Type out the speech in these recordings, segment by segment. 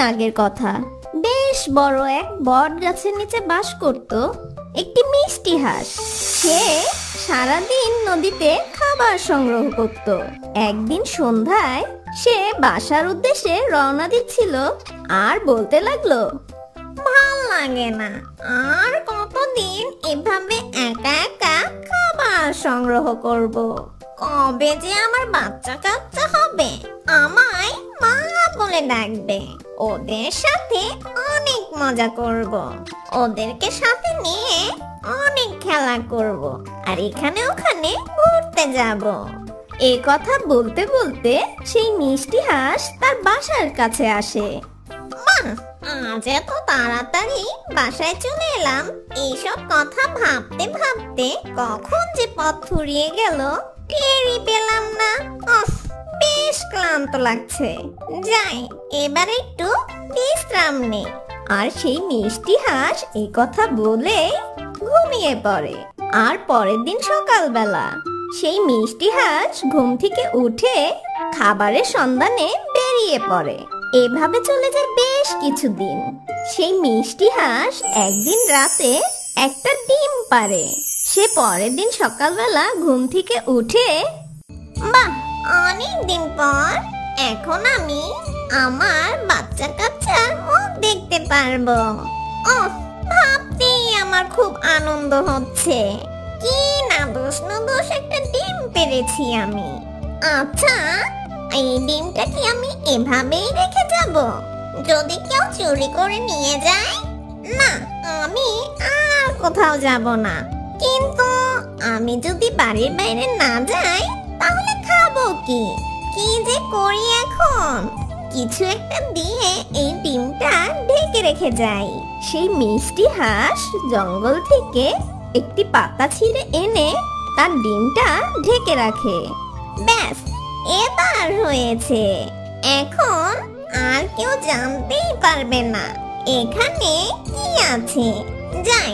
আগের কথা। বেশ বড় এক বট গাছের নিচে বাস করত একটি মিষ্টি হাঁস। সে সারাদিন নদীতে খাবার সংগ্রহ করত। একদিন সন্ধ্যায় সে বাসার উদ্দেশ্যে রওনা দিচ্ছিল আর বলতে লাগলো, ভাল লাগে না, আর কতদিন এভাবে একা একা খাবার সংগ্রহ করব। কবে যে আমার বাচ্চা কাচ্চা হবে, আমায় মা বলে ডাকবে। ওদের সাথে অনেক মজা করব, ওদেরকে সাথে নিয়ে অনেক খেলা করব, আর এখানে ওখানে ঘুরতে যাব। এ কথা বলতে বলতে সেই মিষ্টি হাঁস তার বাসার কাছে আসে। মা, আজ এত তাড়াতাড়ি বাসায় চলে এলাম। এইসব কথা ভাবতে ভাবতে কখন যে পথ ফুরিয়ে গেল টেরই পেলাম না। বেশ ক্লান্ত লাগছে, যাই এবার একটু বিশ্রাম নে। আর সেই মিষ্টি হাঁস এই কথা বলে ঘুমিয়ে পড়ে। আর পরের দিন সকালবেলা সেই মিষ্টি হাঁস ঘুম থেকে উঠে খাবারের সন্ধানে বেরিয়ে পড়ে। এভাবে চলে যায় বেশ কিছুদিন। সেই মিষ্টি হাঁস একদিন রাতে একটা ডিম পাড়ে। সে পরের দিন সকালবেলা ঘুম থেকে উঠে, বাহ, অনেক দিন পর এখন আমি আমার বাচ্চা কাচ্চার মুখ দেখতে পারবো। ভাবতেই আমার খুব আনন্দ হচ্ছে। কি নাদোষ নাদোষ একটা ডিম পেরেছি আমি। আচ্ছা, এই ডিমটা কি আমি এভাবেই রেখে যাব? যদি কেউ চুরি করে নিয়ে যায়? না, আমি আর কোথাও যাব না। কিন্তু আমি যদি বাড়ির বাইরে না যাই তাহলে খাবো কি? কি যে করি এখন? কিছু একটা দিয়ে এই ডিমটা ঢেকে রেখে যাই। সেই মিষ্টি হাঁস জঙ্গল থেকে একটি পাতা ছিঁড়ে এনে তার ডিমটা ঢেকে রাখে। ব্যাস, এবার হয়েছে। এখন আর কেউ জানতেই পারবে না এখানে কি আছে। যাই,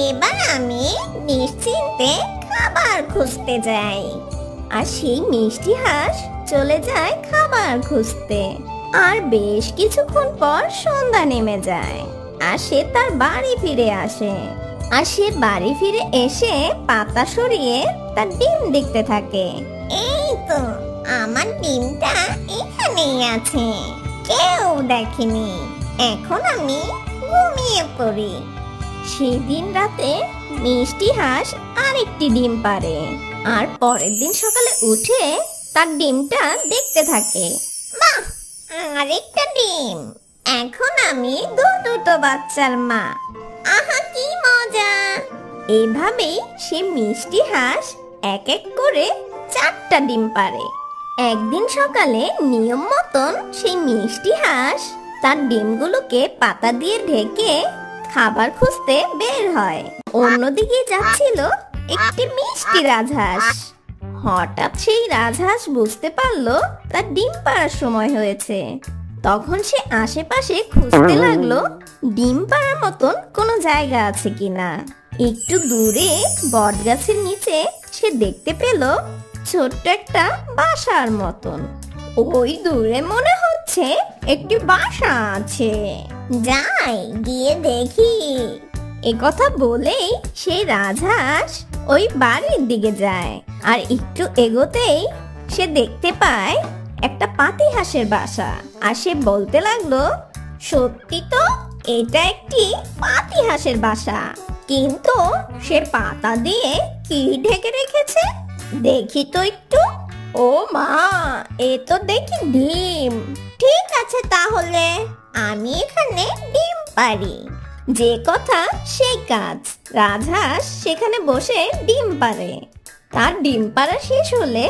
এবার আমি নিশ্চিন্তে খাবার খুঁজতে যাই। আর সেই মিষ্টি হাঁস চলে যায় খাবার খুঁজতে। আর বেশ কিছুক্ষণ পর সন্ধ্যা নেমে যায় আর সে তার বাড়ি ফিরে আসে। আর সে বাড়ি ফিরে এসে পাতা সরিয়ে তার ডিম দেখতে থাকে। এই তো, আমার ডিমটা এখানেই আছে, কেউ দেখেনি। এখন আমি ঘুমিয়ে পড়ি। সেদিন রাতে মিষ্টি হাঁস আরেকটি ডিম পাড়ে। আর পরের দিন সকালে উঠে তার ডিমটা দেখতে থাকে। বাহ, আরেকটা ডিম। এখন আমি দুটো বাচ্চার মা। আহা, কি মজা! এভাবেই সে মিষ্টি হাঁস এক এক করে 4টা ডিম পাড়ে। একদিন সকালে নিয়ম মতন সেই মিষ্টি হাঁস তার ডিমগুলোকে পাতা দিয়ে ঢেকে খাবার খুঁজতে বের হয়। অন্যদিকে যাচ্ছিল একটি মিষ্টি রাজহাঁস। হঠাৎ সেই রাজহাঁস বুঝতে পারলো তার ডিম পাড়ার সময় হয়েছে। তখন সে আশেপাশে খুঁজতে লাগলো ডিম পাড়ার মতন কোনো জায়গা আছে কিনা। একটু দূরে বট গাছের নিচে সে দেখতে পেল ছোট্ট একটা বাসার মতন। ওই দূরে মনে হচ্ছে একটি বাসা আছে, যাই গিয়ে দেখি। এ কথা বলেই সেই রাজহাঁস ওই বাড়ির দিকে যায়। আর একটু এগোতেই সে দেখতে পায় একটা পাতি হাঁসের বাসা। আর সে বলতে লাগলো, সত্যি তো, এটা একটি পাতি হাঁসের বাসা, কিন্তু সে পাতা দিয়ে কি ঢেকে রেখেছে দেখি তো একটু। ও মা, এ তো দেখি ডিম। ঠিক আছে, তাহলে আমি এখানে ডিম পারি। যে কথা সেই কাজ। রাজহাঁস সেখানে বসে ডিম পাড়ে। তার ডিম পাড়া শেষ হলে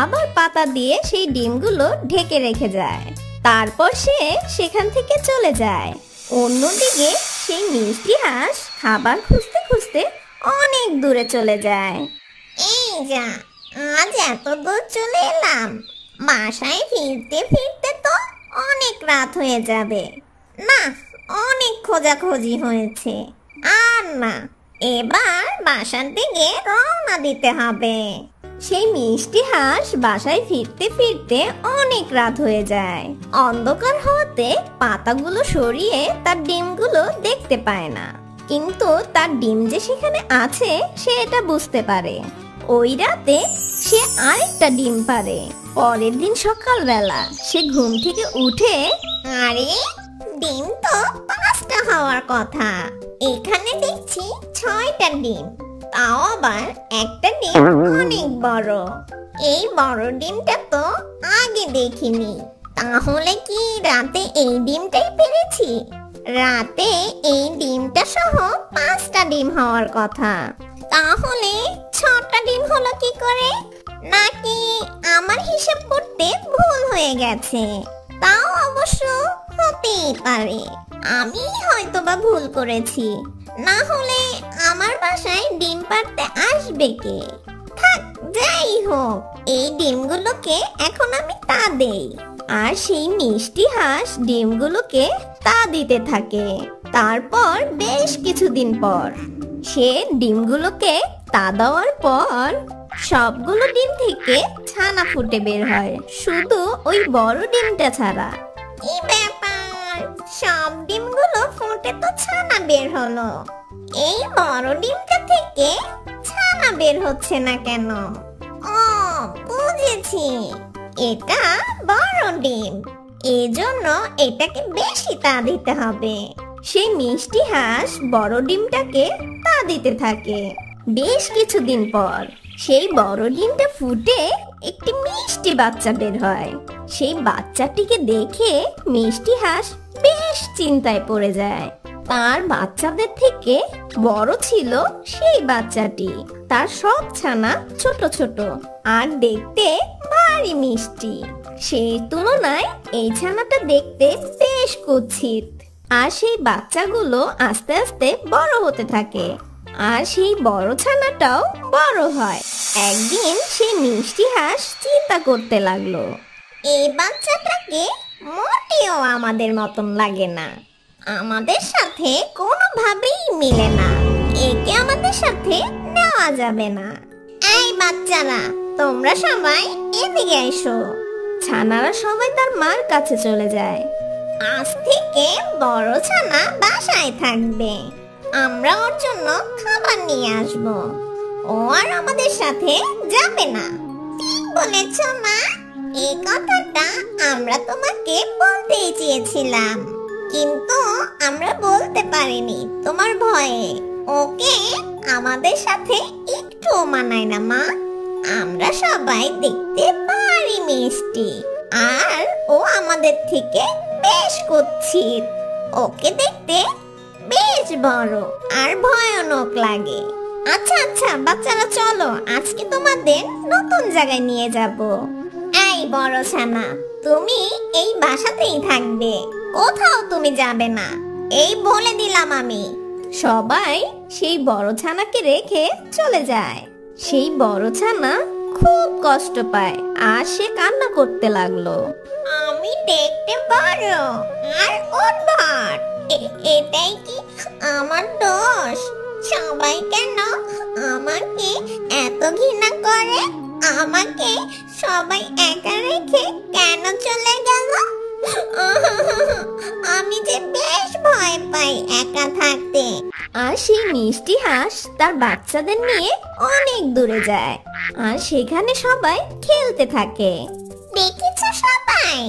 আবার পাতা দিয়ে সেই ডিমগুলো ঢেকে রেখে যায়। তারপর সে সেখান থেকে চলে যায়। অন্যদিকে সেই মিষ্টি হাঁস খাবার খুঁজতে খুঁজতে অনেক দূরে চলে যায়। এই যা, আজ এত দূর চলে এলাম, বাসায় ফিরতে ফিরতে তো অনেক রাত হয়ে যাবে। না, অনেক খোঁজাখুঁজি হয়েছে, আর না, এবার বাসার দিকে রওনা দিতে হবে। সেই মিষ্টি হাঁস বাসায় ফিরতে ফিরতে অনেক রাত হয়ে যায়। অন্ধকার হওয়াতে পাতাগুলো সরিয়ে তার ডিমগুলো দেখতে পায় না, কিন্তু তার ডিম যে সেখানে আছে সে এটা বুঝতে পারে। ওই রাতে সে আরেকটা ডিম পারে। পরের দিন সকালবেলা সে ঘুম থেকে উঠে, আরে ডিম তো 5টা হওয়ার কথা, এখানে দেখছি 6টা ডিম, তাও আবার একটা ডিম অনেক বড়। এই বড় ডিমটা তো আগে দেখিনি। তাহলে কি রাতে এই ডিমটাই পেরেছি? রাতে এই ডিমটা সহ 5টা ডিম হওয়ার কথা, তাহলে 6টা ডিম হলো কি করে? নাকি আমার হিসাব করতে ভুল হয়ে গেছে? তাও অবশ্য হতেই পারে, আমি হয়তোবা ভুল করেছি। না হলে আমার বাসায় ডিম পাড়তে আসবে কে? থাক, যাই হোক, এই ডিমগুলোকে এখন আমি তা দেই। আর সেই মিষ্টি হাঁস ডিমগুলোকে তা দিতে থাকে। তারপর বেশ কিছুদিন পর সে ডিমগুলোকে তা দেওয়ার পর সবগুলো ডিম থেকে ছানা ফুটে বের হয়, শুধু ওই বড় ডিমটা ছাড়া। কি ব্যাপার, সব ডিমগুলো ফুটে তো ছানা বের হলো, এই বড় ডিমটা থেকে ছানা বের হচ্ছে না কেন? ও বুঝেছি, এটা বড় ডিম, এজন্য এটাকে বেশি তা দিতে হবে। সেই মিষ্টি হাঁস বড় ডিমটাকে তা দিতে থাকে। বেশ কিছুদিন পর সেই বড় ডিমটা ফুটে একটি মিষ্টি বাচ্চা বের হয়। সেই বাচ্চাটিকে দেখে মিষ্টি হাঁস বেশ চিন্তায় পড়ে যায়। তার বাচ্চাদের থেকে বড় ছিল সেই বাচ্চাটি। তার সব ছানা ছোট ছোট আর দেখতে ভারী মিষ্টি। সেই তুলনায় এই ছানাটা দেখতে বেশ কুৎসিত। আর সেই বাচ্চাগুলো আস্তে আস্তে বড় হতে থাকে, আর সেই বড় ছানাটাও বড় হয়। একদিন সেই মিষ্টি হাঁস চিন্তা করতে লাগলো, এই বাচ্চাটাকে মোটেও আমাদের মতন লাগে না, আমাদের সাথে কোনোভাবেই মিলে না, একে আমাদের সাথে নেওয়া যাবে না। এই বাচ্চারা, তোমরা সবাই এদিকে এসো। ছানারা সবাই তার মার কাছে চলে যায়। আজ থেকে বড় ছানা বাসায় থাকবে, আমরা ওর জন্য খাবার নিয়ে আসব, ও আর আমাদের সাথে যাবে না। ঠিক বলেছ মা, এই কথাটা আমরা তোমাকে বলতেই চেয়েছিলাম, কিন্তু আমরা বলতে পারিনি তোমার ভয়ে। ওকে আমাদের সাথে একটু মানায় না মা, আমরা সবাই দেখতে ভারী মিষ্টি, আর ও আমাদের থেকে বেশ কুৎসিত, ওকে দেখতে বেশ বড় আর ভয়ানক লাগে। আচ্ছা আচ্ছা বাচ্চারা, চলো আজকে তোমাদের নতুন জায়গায় নিয়ে যাব। এই বড় ছানা, তুমি এই বাসাতেই থাকবে, কোথাও তুমি যাবে না, এই বলে দিলাম আমি। সবাই সেই বড় ছানাকে রেখে চলে যায়। সেই বড় ছানা খুব কষ্ট পায় আর সে কান্না করতে লাগলো। আমি দেখতে বড় আর উদ্ভট, এটাই কি আমার দোষ? সবাই কেন আমাকে এত ঘৃণা করে? আমাকে সবাই একা রেখে কেন চলে গেল? আমি যে বেশ ভয় পাই একা থাকতে। আর সেই মিষ্টি হাঁস তার বাচ্চাদের নিয়ে অনেক দূরে যায়, আর সেখানে সবাই খেলতে থাকে। দেখেছো সবাই,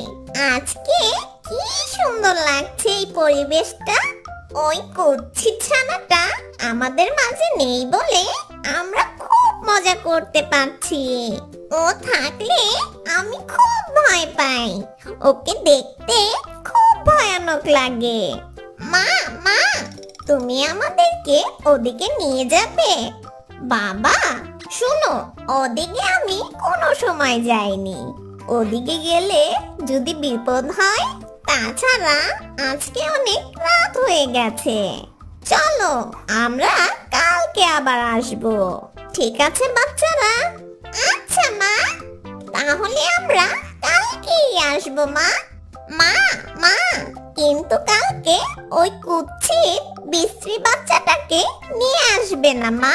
আজকে কি সুন্দর লাগছে এই পরিবেশটা। ওই কুৎসিত ছানাটা আমাদের মাঝে নেই বলে আমরা খুব মজা করতে পারছি। ও থাকলে আমি খুব ভয় পাই, ওকে দেখতে খুব ভয়ানক লাগে। মা মা, তুমি আমাদেরকে ওদিকে নিয়ে যাবে? বাবা শুনো, ওদিকে আমি কোনো সময় যাইনি, ওদিকে গেলে যদি বিপদ হয়, তাছাড়া আজকে অনেক রাত হয়ে গেছে, চলো আমরা কালকে আবার আসবো। ঠিক আছে বাচ্চারা? আচ্ছা মা, তাহলে আমরা কালকেই আসবো মা। মা মা, কিন্তু কালকে ওই কুৎসিত বিশ্রী বাচ্চাটাকে নিয়ে আসবে না মা?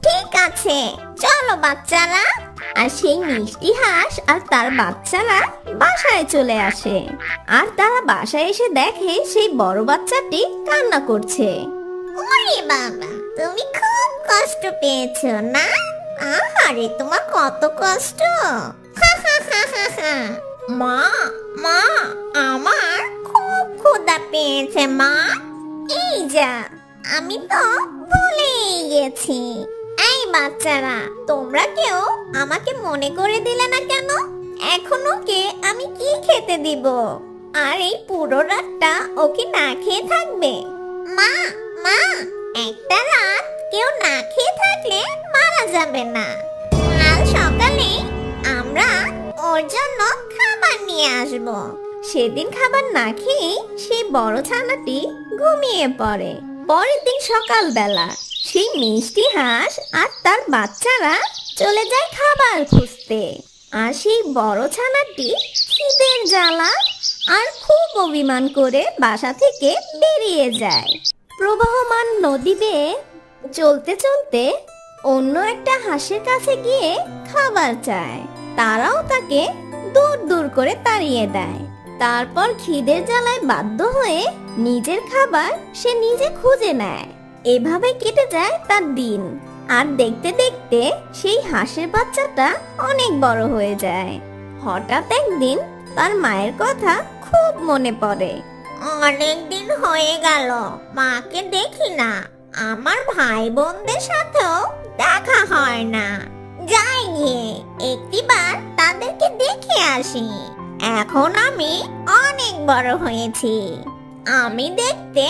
ঠিক আছে, চলো বাচ্চারা। আর সেই মিষ্টি হাঁস আর তার বাচ্চারা বাসায় চলে আসে। আর তারা বাসায় এসে দেখে সেই বড় বাচ্চাটি কান্না করছে। ওরে বাবা, তুমি খুব কষ্ট পেয়েছো না? আহারে, তোমার কত কষ্ট। মা, মা, আমার খুব ক্ষুধা পেয়েছে মা। এই যা, আমি তো ভুলেই গেছি। এই বাচ্চারা, তোমরা কেউ আমাকে মনে করে দিলে না কেন? এখন ওকে আমি কি খেতে দিব? আর এই পুরো রাতটা ওকে না খেয়ে থাকবে? মা, মা, একটা রাত কেউ না খেয়ে থাকলে মারা যাবে না। কাল সকালে আমরা ওর জন্য খাবার নিয়ে আসবো। সেদিন খাবার না খেয়ে সেই বড় ছানাটি ঘুমিয়ে পড়ে। পরের দিন সকালবেলা সেই মিষ্টি হাঁস আর তার বাচ্চারা চলে যায় খাবার খুঁজতে। আর সেই বড় ছানাটি খিদের জ্বালা আর খুব অভিমান করে বাসা থেকে বেরিয়ে যায়। প্রবাহমান নদী বেয়ে চলতে চলতে অন্য একটা হাঁসের কাছে গিয়ে খাবার চায়। তারাও তাকে দূর দূর করে তাড়িয়ে দেয়। তারপর খিদের জ্বালায় বাধ্য হয়ে নিজের খাবার সে নিজে খুঁজে নেয়। এভাবে কেটে যায় তার দিন। আর দেখতে দেখতে সেই হাঁসের বাচ্চাটা অনেক বড় হয়ে যায়। হঠাৎ একদিন তার মায়ের কথা খুব মনে পড়ে। অনেক দিন হয়ে গেল মাকে দেখি না। আমার ভাই বোনদের সাথেও দেখা হয় না। যাই গিয়ে একটিবার তাদেরকে দেখে আসি। এখন আমি অনেক বড় হয়েছি। আমি দেখতে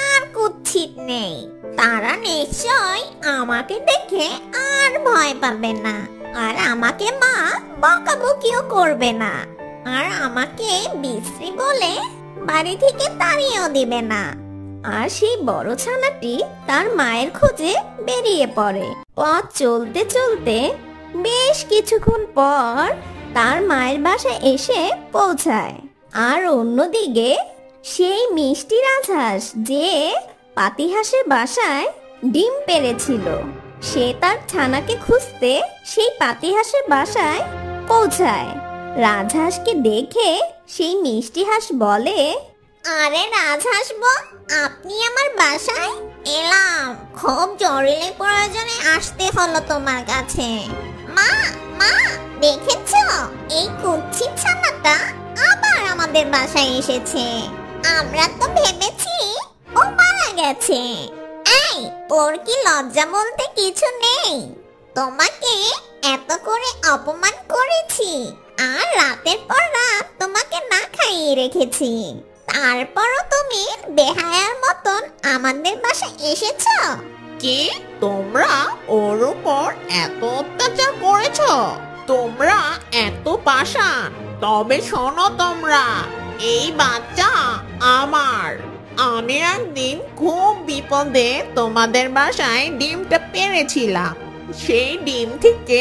আর কুৎসিত নেই। তারা নিশ্চয় আমাকে দেখে আর ভয় পাবে না। আর আমাকে মা বকাবকিও করবে না। আর আমাকে বিশ্রী বলে বাড়ি থেকে তাড়িয়েও দিবে না। আর সেই বড় ছানাটি তার মায়ের খোঁজে বেরিয়ে পড়ে। পথ চলতে চলতে বেশ কিছুক্ষণ পর তার মায়ের বাসায় এসে পৌঁছায়। আর অন্যদিকে সেই মিষ্টি রাজহাঁস যে পাতিহাঁসের বাসায় ডিম পেড়েছিল, সে তার ছানাকে খুঁজতে সেই পাতিহাঁসের বাসায় পৌঁছায়। রাজহাঁসকে দেখে সেই মিষ্টি হাঁস বলে, আরে রাজহাঁস বোন, আপনি আমার বাসায়? এলাম, খুব জরুরি প্রয়োজনে আসতে হলো তোমার কাছে। মা, মা, দেখেছো এই কুৎসিত ছানাটা আবার আমাদের বাসায় এসেছে। আমরা তো ভেবেছি ও মারা গেছে। এই, ওর কি লজ্জা বলতে কিছু নেই? তোমাকে এত করে অপমান করেছি, আর রাতের পর রাত তোমাকে না খাইয়ে রেখেছি। তারপরও তুমি বেহায়ার মতন আমাদের বাসায় এসেছো। কি তোমরা ওর উপর এত অত্যাচার করেছো? তোমরা এত পাষাণ? তবে শোনো, তোমরা এই বাচ্চা আমার। আমি একদিন খুব বিপদে তোমাদের বাসায় ডিমটা পেড়েছিলাম। সেই ডিম থেকে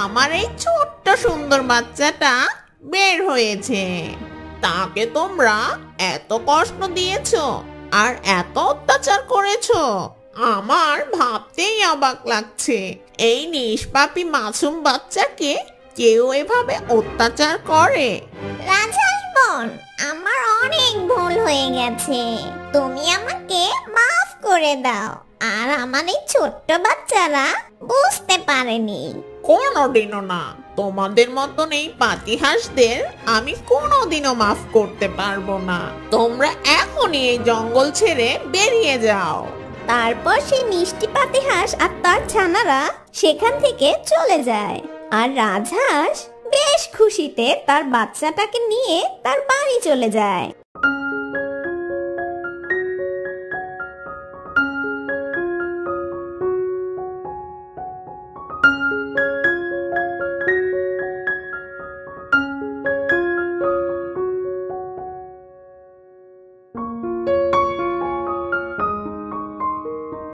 আমার এই ছোট্ট সুন্দর বাচ্চাটা বের হয়েছে। তাকে তোমরা এত কষ্ট দিয়েছো আর এত অত্যাচার করেছো, আমার ভাবতেই অবাক লাগছে। এই নিষ্পাপী মাসুম বাচ্চাকে কেউ এভাবে অত্যাচার করে? রাজহাঁস বোন, আমার অনেক ভুল হয়ে গেছে। তুমি আমাকে মাফ করে দাও। আর আমার এই ছোট্ট বাচ্চারা বুঝতে পারেনি। কোনোদিনও না। তোমাদের মতন এই পাতিহাঁসদের আমি কোনোদিনও মাফ করতে পারবো না। তোমরা এখনই এই জঙ্গল ছেড়ে বেরিয়ে যাও। তারপর সেই মিষ্টি পাতিহাঁস আর তার ছানারা সেখান থেকে চলে যায়। আর রাজহাঁস বেশ খুশিতে তার বাচ্চাটাকে নিয়ে তার বাড়ি চলে যায়।